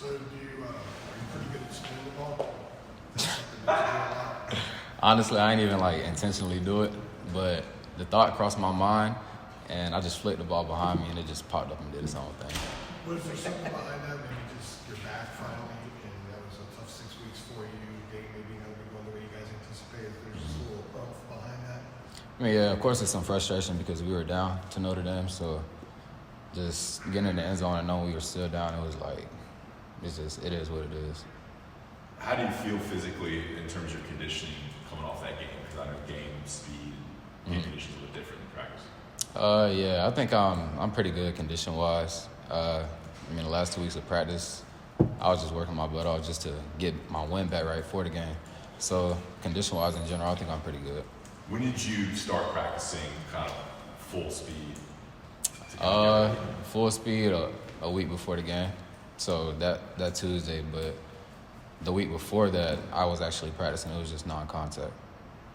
So are you pretty good at spinning the ball? That's something that you do a lot? Honestly, I ain't even intentionally do it, but the thought crossed my mind, and I just flicked the ball behind me, and it just popped up and did its own thing. Was there something behind that? Maybe just you're back finally, and that was a tough 6 weeks for you. Game maybe not going the way you guys anticipated. There's just a little growth behind that. I mean, yeah, of course, it's some frustration because we were down to Notre Dame, so just getting in the end zone and knowing we were still down, it was it is what it is. How do you feel physically in terms of your conditioning coming off that game? Because I know game speed, game conditions are a little different in practice. Yeah, I think I'm pretty good condition-wise. The last 2 weeks of practice, I was just working my butt off just to get my wind back right for the game. So condition-wise in general, I think I'm pretty good. When did you start practicing kind of full speed? Full speed a week before the game, so that Tuesday. But the week before that, I was actually practicing. It was just non-contact.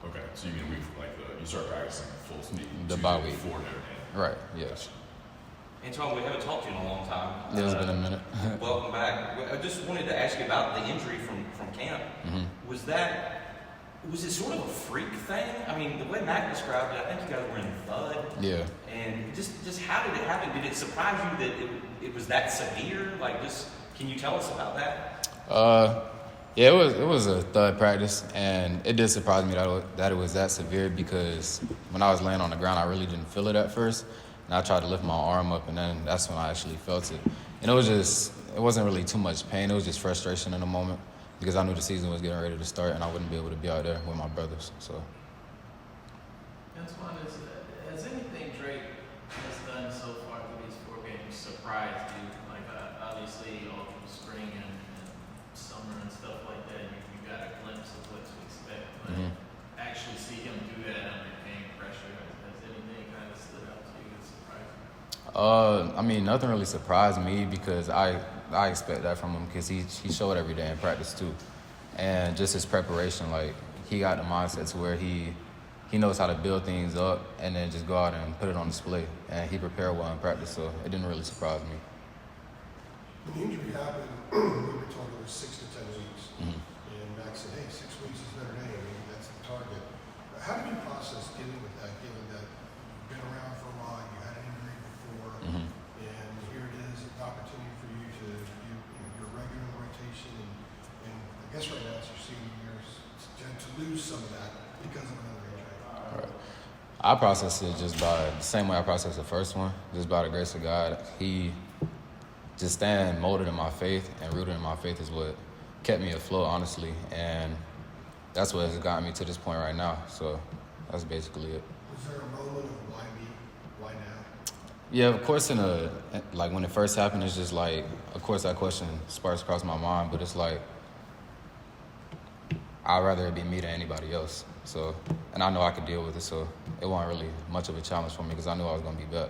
Okay, so you mean you start practicing full speed The bye week before Notre Dame? Right. Yes. Antoine, we haven't talked to you in a long time. Yeah, it's been a minute. Welcome back. I just wanted to ask you about the injury from camp. Mm-hmm. Was it sort of a freak thing? I mean, the way Mac described it, I think you guys were in thud. Yeah. And just how did it happen? Did it surprise you that it was that severe? Can you tell us about that? Yeah, it was a thud practice, and it did surprise me that it was that severe because when I was laying on the ground, I really didn't feel it at first, and I tried to lift my arm up, and then that's when I actually felt it. And it wasn't really too much pain. It was just frustration in the moment because I knew the season was getting ready to start, and I wouldn't be able to be out there with my brothers. So. Antoine, has anything Drake has done so far through these 4 games surprised you? Obviously, all through spring and summer and stuff like that, you got a glimpse of what to expect. But actually see him do that under game pressure, has anything kind of stood out to you that surprised you? Nothing really surprised me because I expect that from him because he showed every day in practice too. And just his preparation, he got the mindset to where he knows how to build things up and then just go out and put it on display. And he prepared well in practice, so it didn't really surprise me. When the injury happened, we were told it was 6 to 10 weeks. And Max said, hey, 6 weeks is Notre Dame. That's the target. How did you process dealing with that, given that you've been around for a while, you had an injury before, and here it is, an opportunity for you to be your regular rotation, and I guess right now it's your senior year, to lose some of that because of another injury. Right. I processed it just by the same way I processed the first one, just by the grace of God. He just staying molded in my faith and rooted in my faith is what kept me afloat, honestly, and that's what has gotten me to this point right now. So that's basically it. Was there a moment of why me? Why now? Yeah, of course, when it first happened, it's just of course that question sparks across my mind, but it's I'd rather it be me than anybody else. So, and I know I could deal with it, so it wasn't really much of a challenge for me because I knew I was going to be back.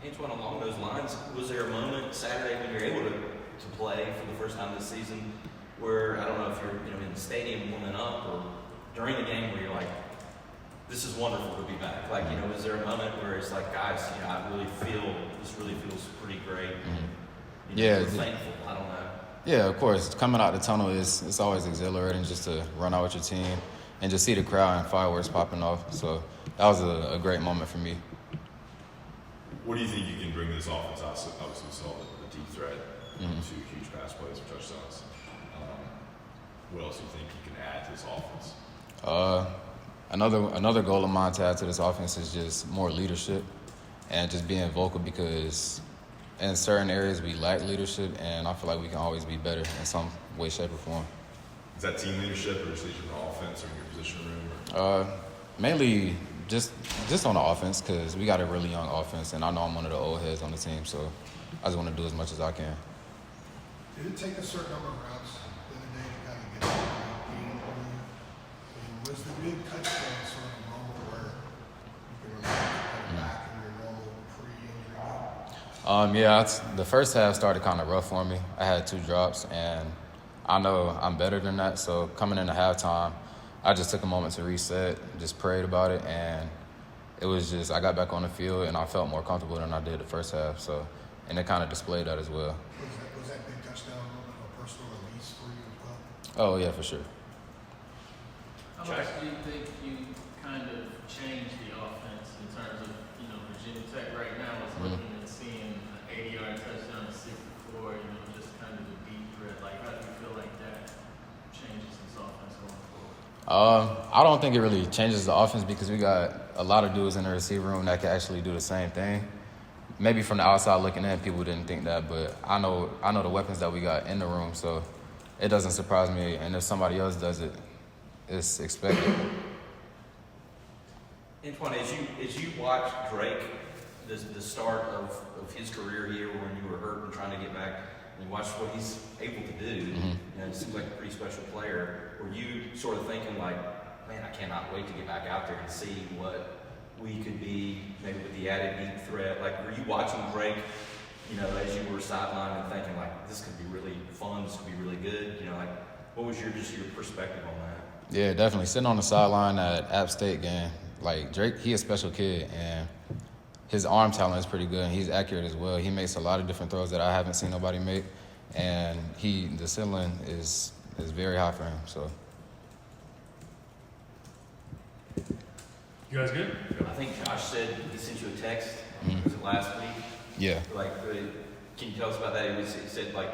Antoine, along those lines, was there a moment Saturday when you were able to play for the first time this season where, I don't know if you're in the stadium warming up or during the game where you're like, this is wonderful to be back? Is there a moment where it's like, guys, I really feel, this really feels pretty great. Yeah. We're thankful, I don't know. Yeah, of course. Coming out the tunnel it's always exhilarating just to run out with your team and just see the crowd and fireworks popping off. So that was a great moment for me. What do you think you can bring to this offense? Obviously, we saw the deep threat, 2 huge pass plays or touchdowns. What else do you think you can add to this offense? Another goal of mine to add to this offense is just more leadership and just being vocal because in certain areas we lack leadership, and I feel like we can always be better in some way, shape, or form. Is that team leadership or just leadership on offense or in your position room? Mainly just on the offense because we got a really young offense, and I know I'm one of the old heads on the team, so I just want to do as much as I can. Did it take a certain number of routes the other day to kind of get the game on you? And was the big touchdown sort of a moment where you can remember back in your normal pre-injury game? The first half started kind of rough for me. I had 2 drops, and I know I'm better than that. So coming into halftime, I just took a moment to reset, just prayed about it, and it was just I got back on the field and I felt more comfortable than I did the first half. So, and it kind of displayed that as well. Was that big time touchdown moment, a personal release for you as well? Oh yeah, for sure. How much do you think you kind of changed the offense in terms of, Virginia Tech right now is looking and seeing an 80-yard touchdown, 64, just kind of the deep threat. Like, how do you feel like that changes this offense going forward? I don't think it really changes the offense because we got a lot of dudes in the receiver room that can actually do the same thing. Maybe from the outside looking in, people didn't think that, but I know the weapons that we got in the room, so it doesn't surprise me. And if somebody else does it, it's expected. Antoine, as you watch Drake, the start of his career here, when you were hurt and trying to get back, and you watch what he's able to do, it seems like a pretty special player. Were you sort of thinking like, man, I cannot wait to get back out there and see what we could be, maybe with the added deep threat? Like, were you watching Drake, as you were sidelined and thinking like, this could be really fun, this could be really good? Like, what was your perspective on that? Yeah, definitely. Sitting on the sideline at App State game, like Drake, he a special kid, and his arm talent is pretty good, and he's accurate as well. He makes a lot of different throws that I haven't seen nobody make, and the ceiling is very high for him. So. You guys good? I think Josh said he sent you a text. Was it last week? Yeah. Like, can you tell us about that? He said like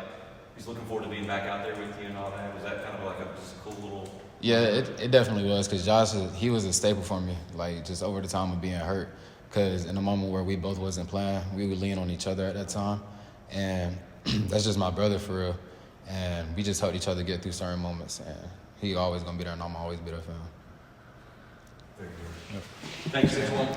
he's looking forward to being back out there with you and all that. Was that kind of like just a cool little? Yeah, it definitely was, because Josh, he was a staple for me, like just over the time of being hurt. Because in the moment where we both wasn't playing, we would lean on each other at that time, and that's just my brother for real. And we just helped each other get through certain moments, and he always gonna be there, and I'm always be there for him. Very good. Yep. Thanks, everyone.